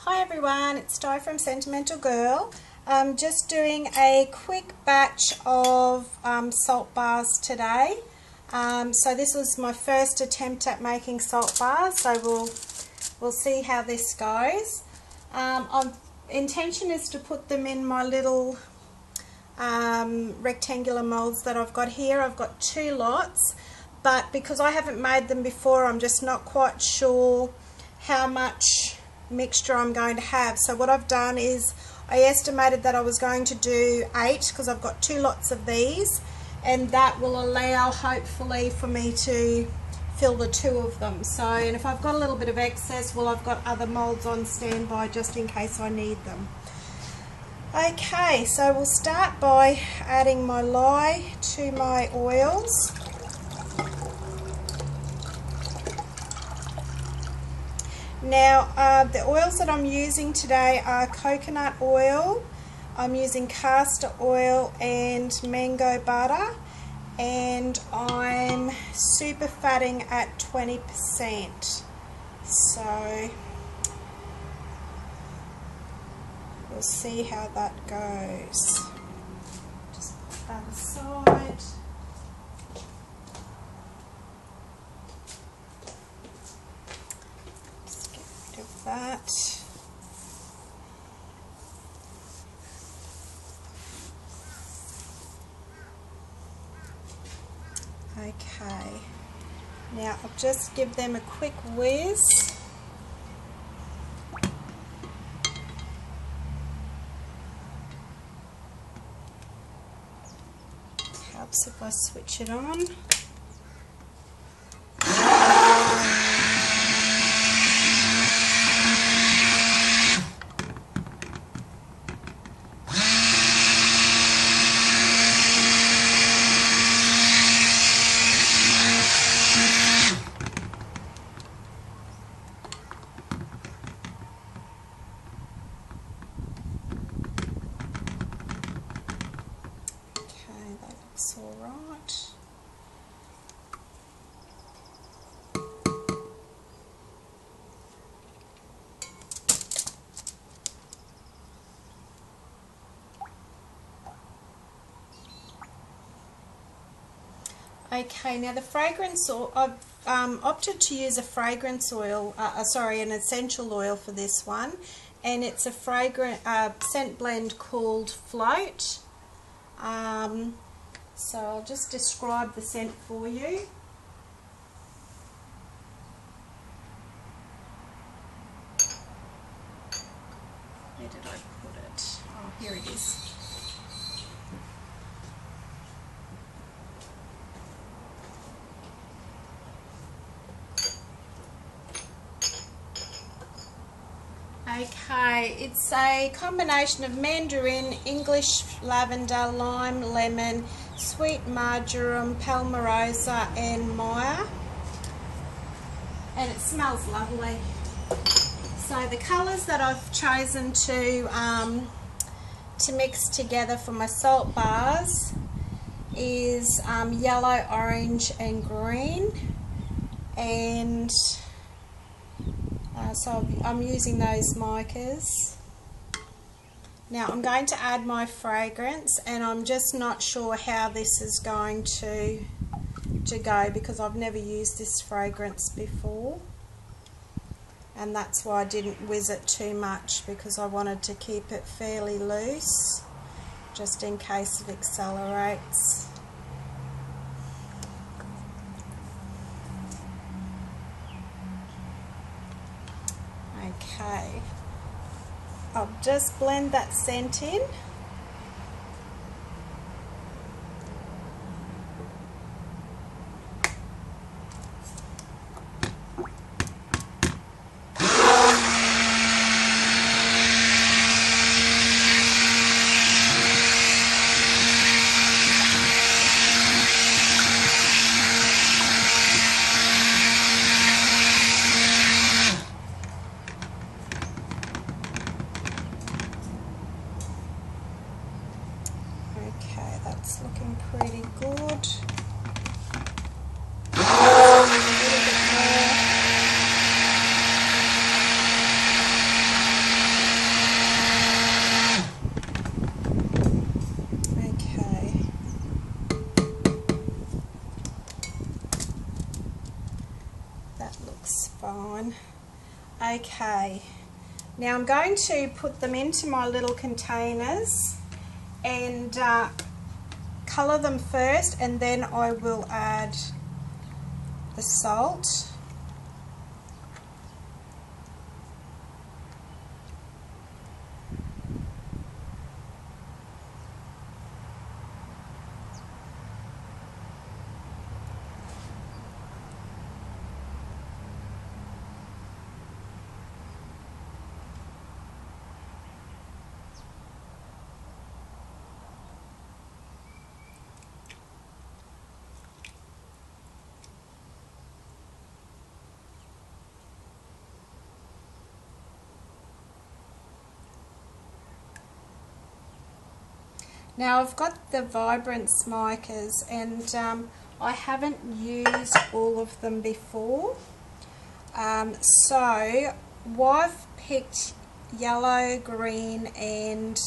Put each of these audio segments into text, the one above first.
Hi everyone, it's Di from Sentimental Girl. I'm just doing a quick batch of salt bars today. So this was my first attempt at making salt bars, so we'll see how this goes. Intention is to put them in my little rectangular molds that I've got here. I've got 2 lots, but because I haven't made them before, I'm just not quite sure how much mixture I'm going to have. So what I've done is I estimated that I was going to do 8 because I've got 2 lots of these, and that will allow hopefully for me to fill the 2 of them. So, and if I've got a little bit of excess, well, I've got other molds on standby just in case I need them. Okay, so we'll start by adding my lye to my oils. Now, the oils that I'm using today are coconut oil, I'm using castor oil and mango butter, and I'm super fatting at 20%. So, we'll see how that goes. Just put that aside. That. Okay, now I'll just give them a quick whiz. Helps if I switch it on. That's all right. Okay, now the fragrance oil, I've opted to use a fragrance oil, an essential oil for this one, and it's a fragrant scent blend called Float. So I'll just describe the scent for you. Where did I put it? Oh, here it is. Okay, it's a combination of mandarin, English lavender, lime, lemon, sweet marjoram, palmarosa and Maya, and it smells lovely. So the colours that I've chosen to mix together for my salt bars is yellow, orange and green, and so I'm using those micas. Now I'm going to add my fragrance, and I'm just not sure how this is going to go because I've never used this fragrance before, and that's why I didn't whiz it too much, because I wanted to keep it fairly loose just in case it accelerates. Okay, I'll just blend that scent in. Okay, now I'm going to put them into my little containers and colour them first, and then I will add the salt. Now I've got the Vibrance micas, and I haven't used all of them before, so I've picked yellow, green and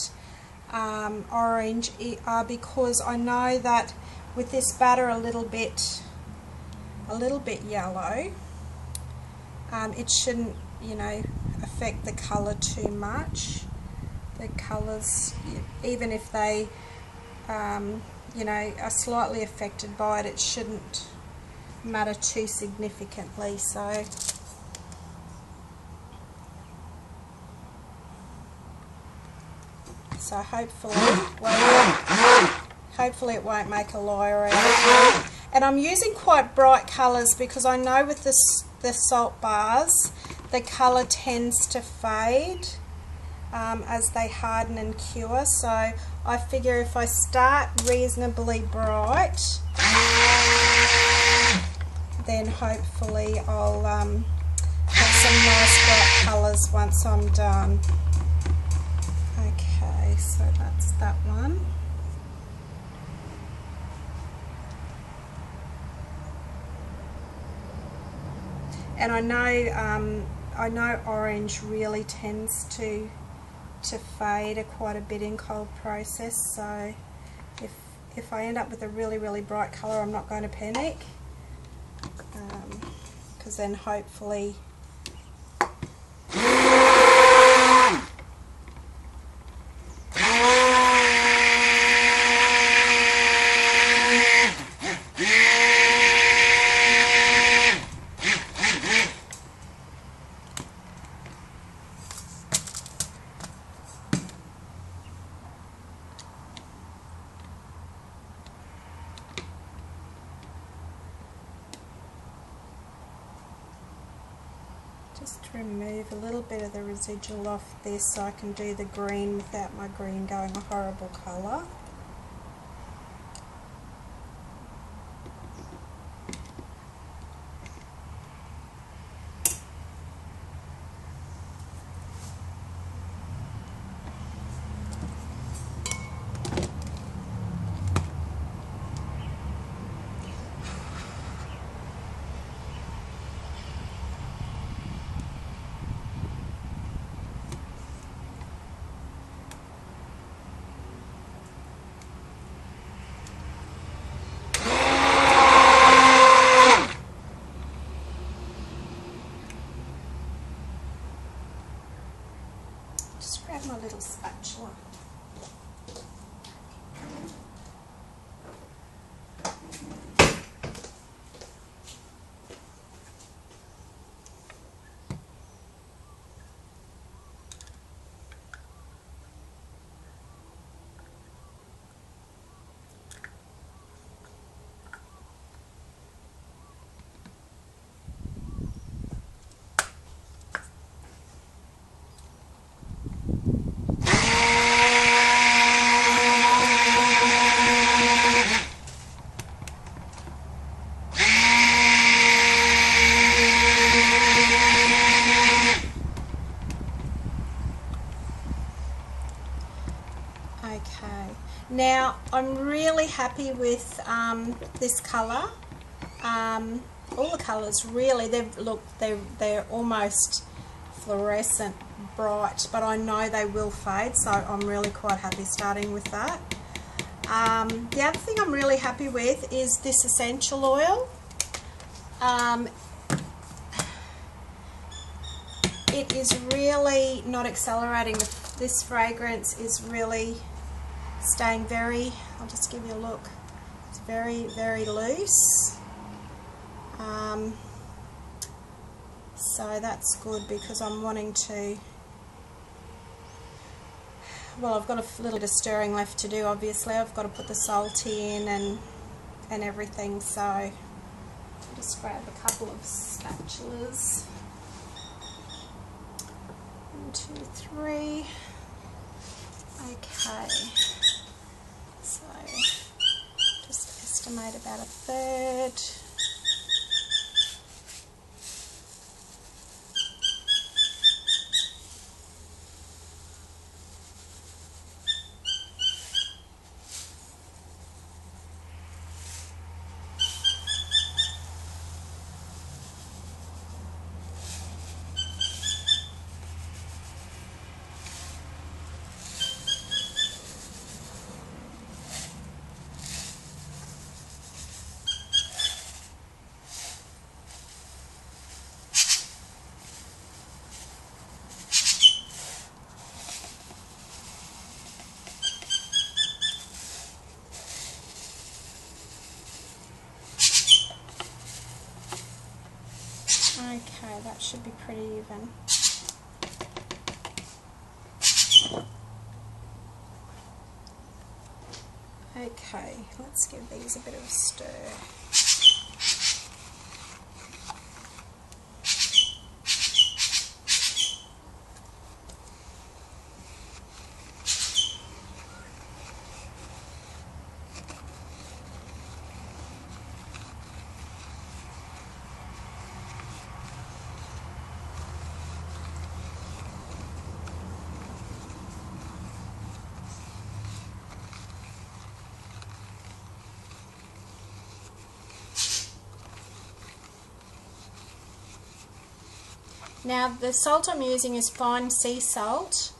orange because I know that with this batter a little bit yellow, it shouldn't, you know, affect the colour too much. The colours, even if they you know, are slightly affected by it, it shouldn't matter too significantly. So hopefully it won't make a liar out of me. And I'm using quite bright colours because I know with the salt bars the colour tends to fade as they harden and cure, so I figure if I start reasonably bright, then hopefully I'll have some nice bright colours once I'm done. Okay, so that's that one. And I know orange really tends to fade quite a bit in cold process, so if I end up with a really bright colour, I'm not going to panic, because then hopefully just remove a little bit of the residual off this so I can do the green without my green going a horrible colour. Just grab my little spatula. Okay, now I'm really happy with this colour. All the colours really, they're almost fluorescent bright, but I know they will fade, so I'm really quite happy starting with that. The other thing I'm really happy with is this essential oil. it is really not accelerating. This fragrance is really staying very, I'll just give you a look, it's very, very loose. So that's good because I'm wanting to, well, I've got a little bit of stirring left to do. Obviously I've got to put the salt in and everything, so I'll just grab a couple of spatulas. 1, 2, 3. Okay, so just estimate about 1/3. Okay, that should be pretty even. Okay, let's give these a bit of a stir. Now the salt I'm using is fine sea salt,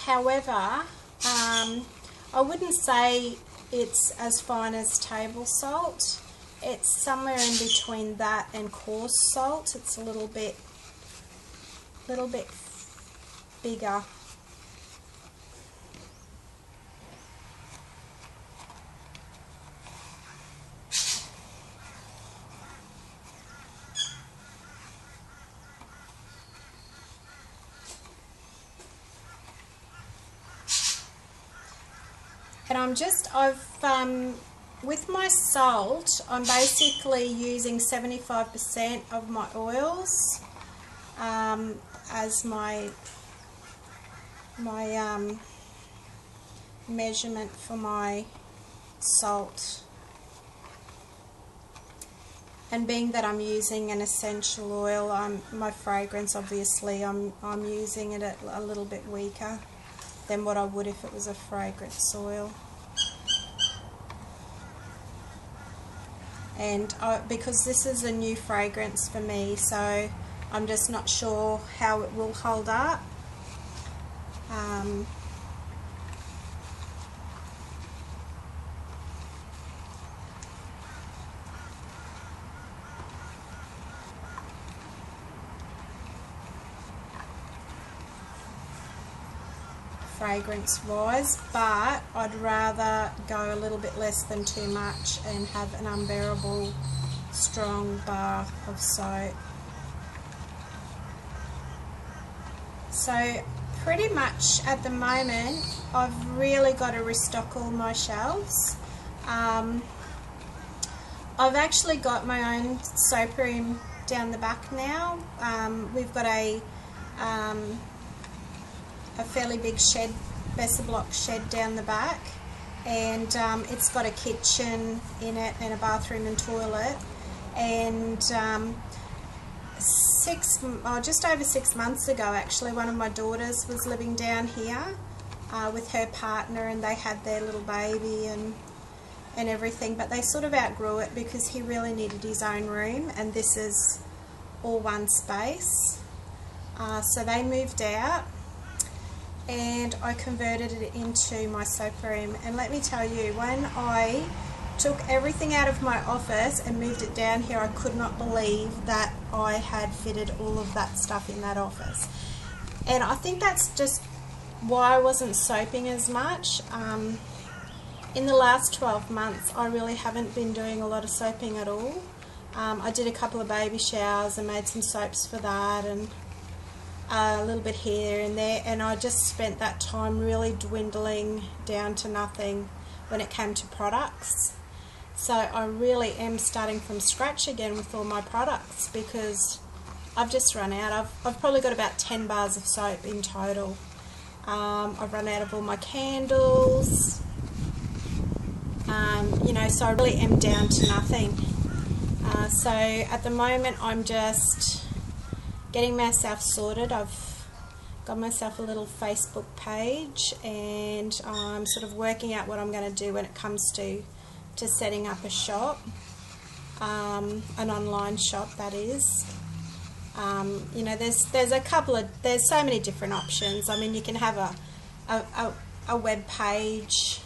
however I wouldn't say it's as fine as table salt. It's somewhere in between that and coarse salt. It's a little bit bigger. And with my salt, I'm basically using 75% of my oils as my measurement for my salt. And being that I'm using an essential oil, my fragrance, obviously, I'm using it a little bit weaker than what I would if it was a fragrance oil. And because this is a new fragrance for me, so I'm just not sure how it will hold up. Fragrance wise, but I'd rather go a little bit less than too much and have an unbearable strong bar of soap. So pretty much at the moment I've really got to restock all my shelves. I've actually got my own soap room down the back now. We've got a fairly big shed, Besser block shed down the back, and it's got a kitchen in it and a bathroom and toilet. And just over 6 months ago, actually, one of my daughters was living down here with her partner, and they had their little baby and everything, but they sort of outgrew it because he really needed his own room, and this is all one space. So they moved out, and I converted it into my soap room. And let me tell you, when I took everything out of my office and moved it down here, I could not believe that I had fitted all of that stuff in that office. And I think that's just why I wasn't soaping as much. In the last 12 months, I really haven't been doing a lot of soaping at all. I did a couple of baby showers and made some soaps for that, and a little bit here and there, and I just spent that time really dwindling down to nothing when it came to products. So I really am starting from scratch again with all my products, because I've just run out. I've probably got about 10 bars of soap in total. I've run out of all my candles, you know, so I really am down to nothing. So at the moment I'm just getting myself sorted. I've got myself a little Facebook page, and I'm sort of working out what I'm going to do when it comes to setting up a shop, an online shop, that is. You know, there's so many different options. I mean, you can have a web page,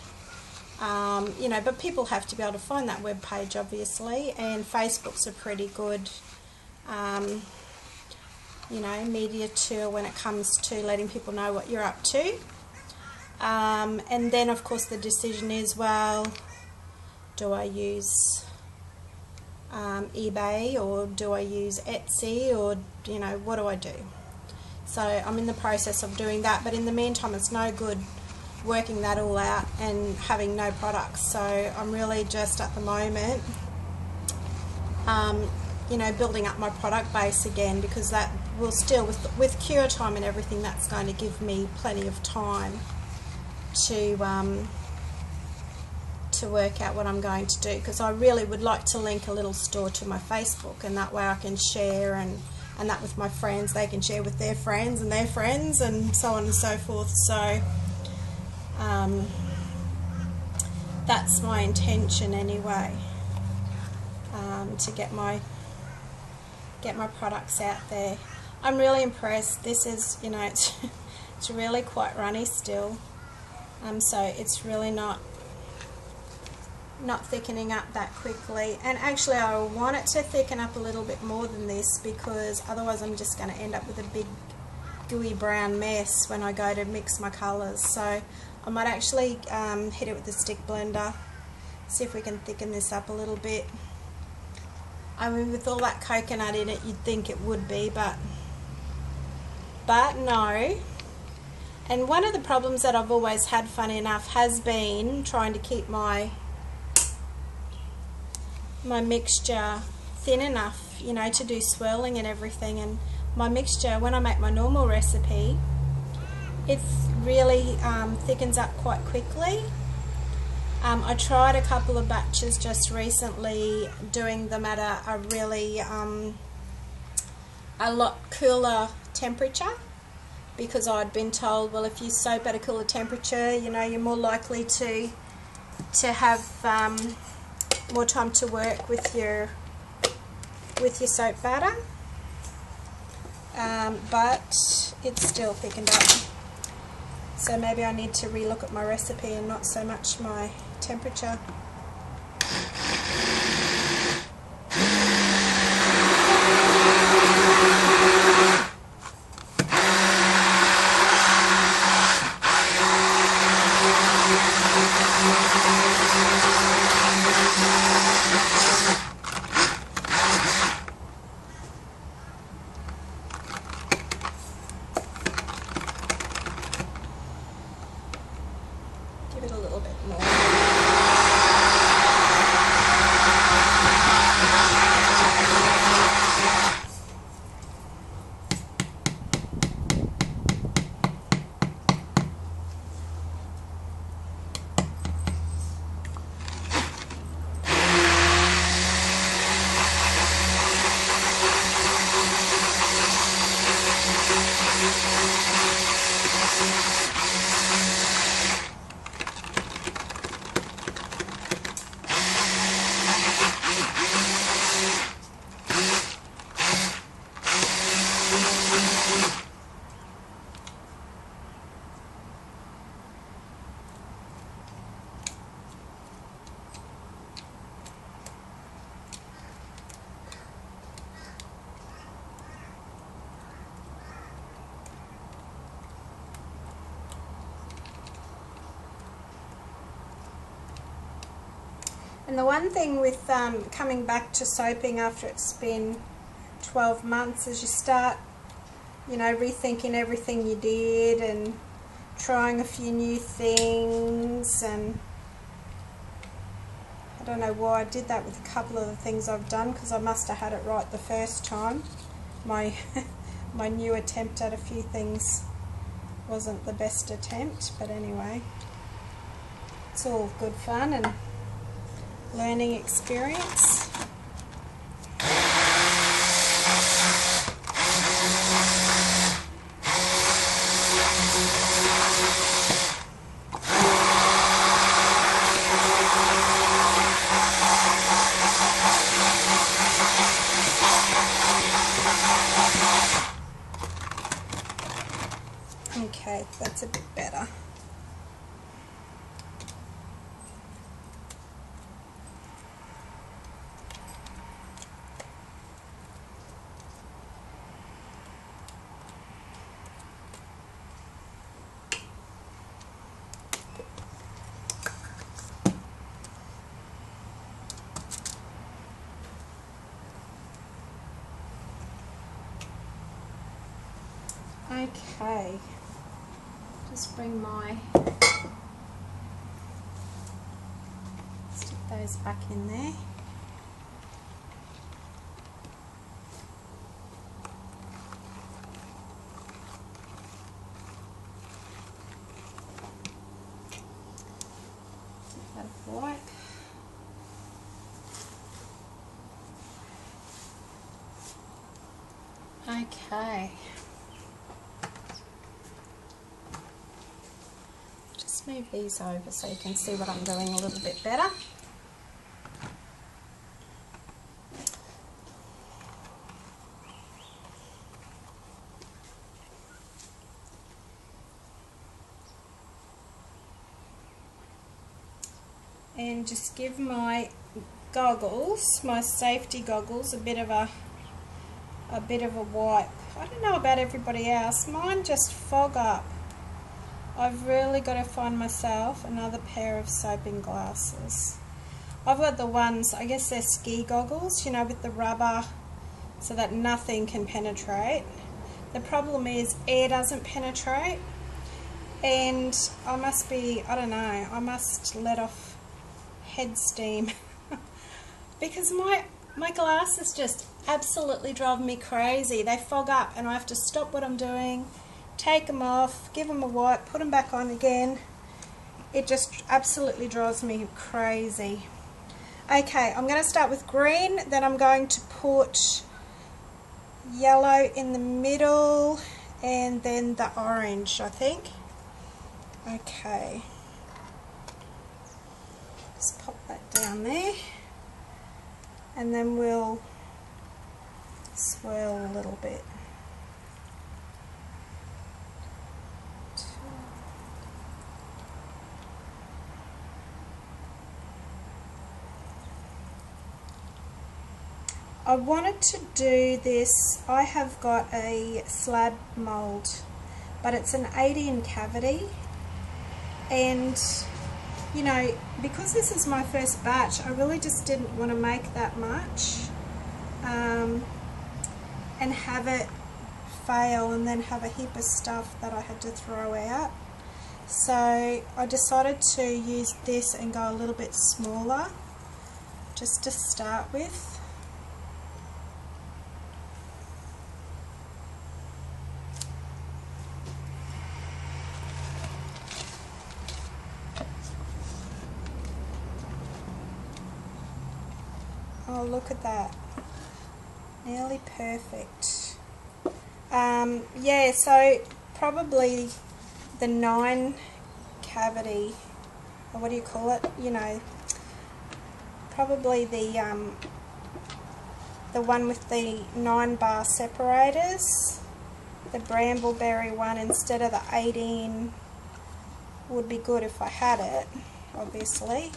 you know, but people have to be able to find that web page, obviously, and Facebook's a pretty good you know, media tool when it comes to letting people know what you're up to. And then of course the decision is, well, do I use eBay, or do I use Etsy, or, you know, what do I do? So I'm in the process of doing that, but in the meantime it's no good working that all out and having no products. So I'm really just at the moment you know, building up my product base again, because that will still, with cure time and everything, that's going to give me plenty of time to work out what I'm going to do, because I really would like to link a little store to my Facebook, and that way I can share and that with my friends, they can share with their friends and their friends, and so on and so forth. So that's my intention anyway, to get my products out there. I'm really impressed. This is, you know, it's really quite runny still, so it's really not thickening up that quickly. And actually I want it to thicken up a little bit more than this, because otherwise I'm just going to end up with a big gooey brown mess when I go to mix my colours. So I might actually hit it with the stick blender, see if we can thicken this up a little bit. I mean, with all that coconut in it, you'd think it would be, but no. And one of the problems that I've always had, funny enough, has been trying to keep my mixture thin enough, you know, to do swirling and everything. And my mixture, when I make my normal recipe, it really thickens up quite quickly. I tried a couple of batches just recently, doing them at a really a lot cooler temperature, because I'd been told, well, if you soap at a cooler temperature, you know, you're more likely to have more time to work with your soap batter. But it's still thickened up. So maybe I need to relook at my recipe and not so much my temperature. Give it a little bit more. And the one thing with coming back to soaping after it's been 12 months is you start, you know, rethinking everything you did and trying a few new things, and I don't know why I did that with a couple of the things I've done, because I must have had it right the first time. My my new attempt at a few things wasn't the best attempt, but anyway, it's all good fun and learning experience. Okay, that's a bit better. Okay, just bring my, stick those back in there. Give that a wipe. Okay. Move these over so you can see what I'm doing a little bit better. And just give my goggles, my safety goggles, a bit of a wipe. I don't know about everybody else, mine just fog up. I've really got to find myself another pair of soaping glasses. I've got the ones, I guess they're ski goggles, you know, with the rubber so that nothing can penetrate. The problem is air doesn't penetrate, and I must be, I don't know, I must let off head steam because my glasses just absolutely drive me crazy. They fog up and I have to stop what I'm doing, take them off, give them a wipe, put them back on again. It just absolutely drives me crazy. Okay, I'm going to start with green, then I'm going to put yellow in the middle, and then the orange, I think. Okay, just pop that down there, and then we'll swirl a little bit. I wanted to do this, I have got a slab mould, but it's an 8-in cavity, and you know, because this is my first batch, I really just didn't want to make that much and have it fail and then have a heap of stuff that I had to throw out. So I decided to use this and go a little bit smaller just to start with. Oh, look at that. Nearly perfect. Yeah, so probably the 9 cavity, or what do you call it? You know, probably the one with the 9-bar separators, the Brambleberry one instead of the 8-in would be good if I had it, obviously.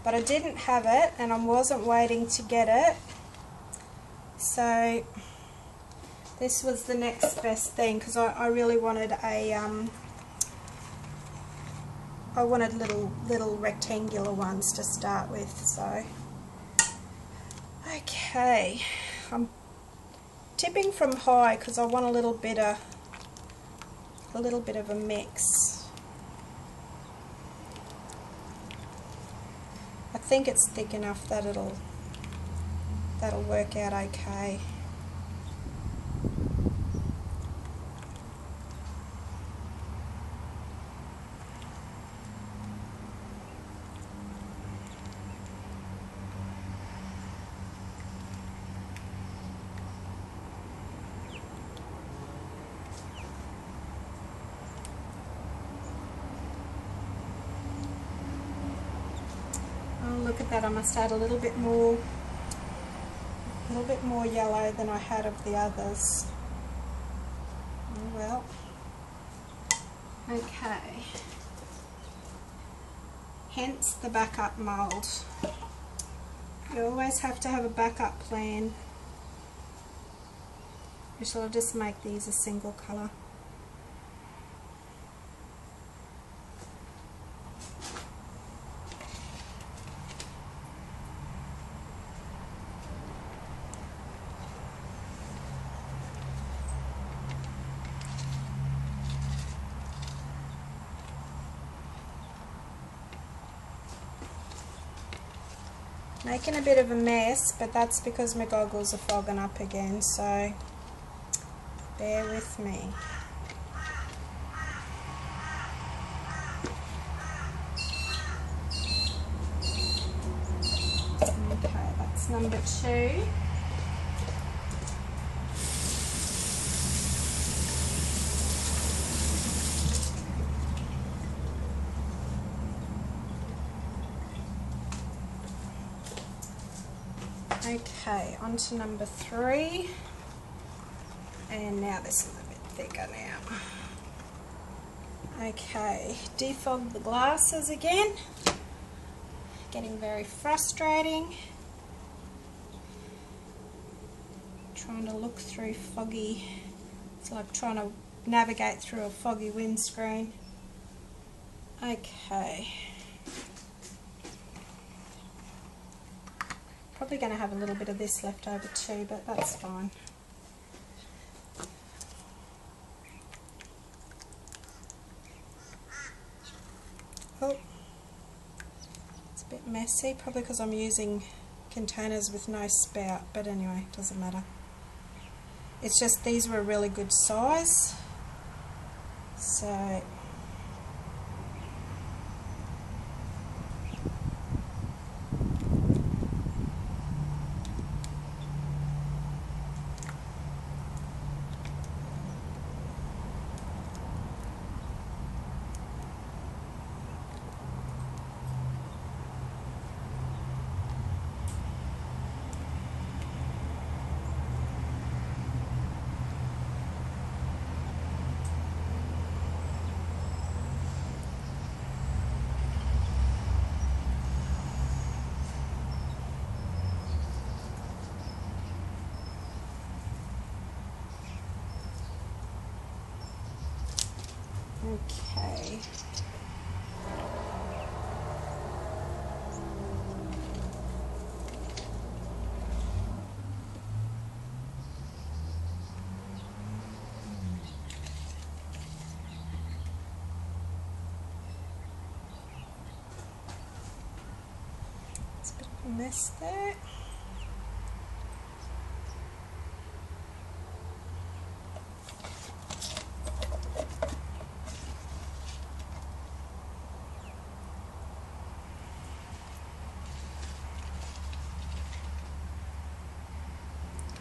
But I didn't have it, and I wasn't waiting to get it, so this was the next best thing, because I really wanted a I wanted little rectangular ones to start with, so. Okay, I'm tipping from high because I want a little bit of a mix. I think it's thick enough that that'll work out okay. Look at that, I must add a little bit more yellow than I had of the others. Oh well. Okay. Hence the backup mould. You always have to have a backup plan. Or shall I just make these a single colour? Making a bit of a mess, but that's because my goggles are fogging up again, so bear with me. Okay, that's number 2. Okay, on to number 3, and now this is a bit thicker now. Okay, defog the glasses again, getting very frustrating, trying to look through foggy, it's like trying to navigate through a foggy windscreen. Okay. Probably going to have a little bit of this left over too, but that's fine. Oh, it's a bit messy, probably because I'm using containers with no spout, but anyway, it doesn't matter. It's just these were a really good size, so okay. It's a bit of a mess there.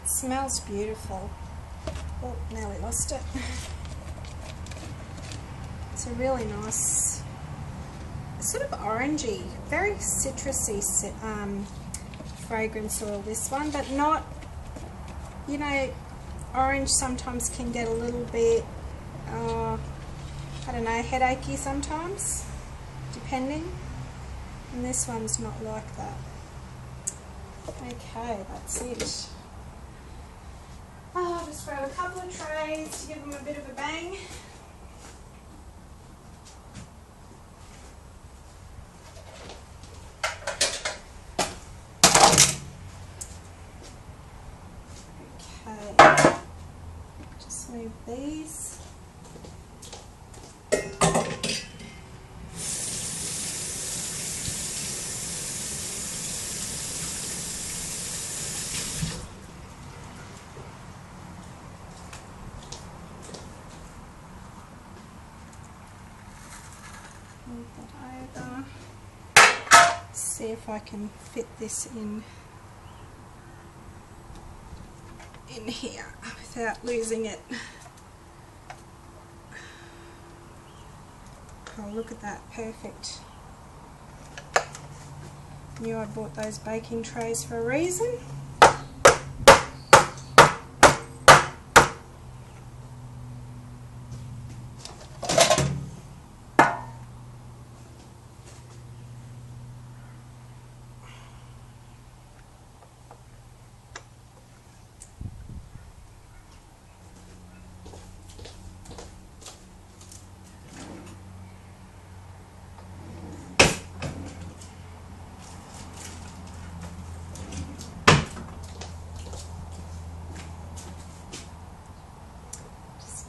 Smells beautiful. Oh, now we lost it. It's a really nice, sort of orangey, very citrusy fragrance oil, this one, but not, you know, orange sometimes can get a little bit, I don't know, headachy sometimes, depending, and this one's not like that. Okay, that's it. I'll just grab a couple of trays to give them a bit of a bang. these. Move that over. See if I can fit this in here without losing it. Oh, look at that, perfect. Knew I bought those baking trays for a reason.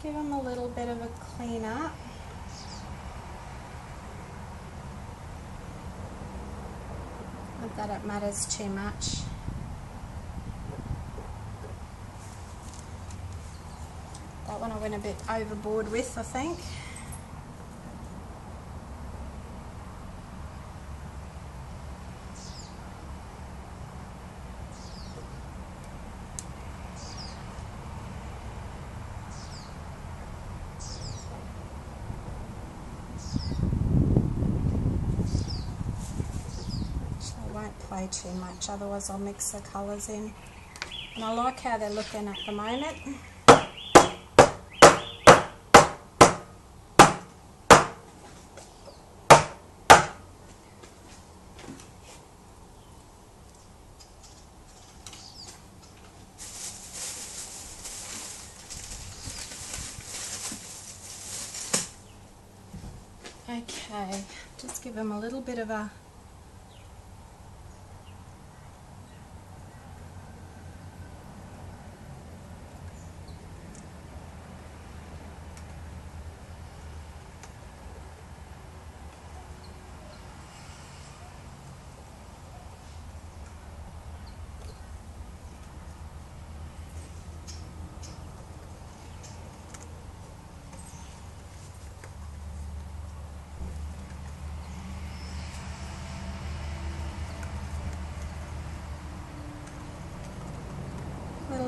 Give them a little bit of a clean up. Not that it matters too much. That one I went a bit overboard with, I think. Play too much, otherwise I'll mix the colours in. And I like how they're looking at the moment. Okay, just give them a little bit of a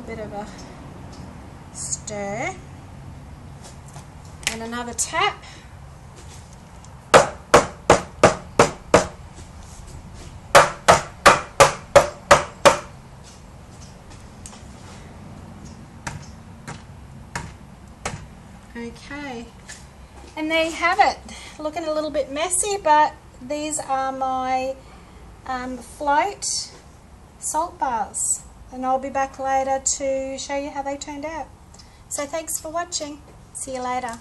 bit of a stir and another tap. Okay, and there you have it. Looking a little bit messy, but these are my float salt bars. And I'll be back later to show you how they turned out. So thanks for watching. See you later.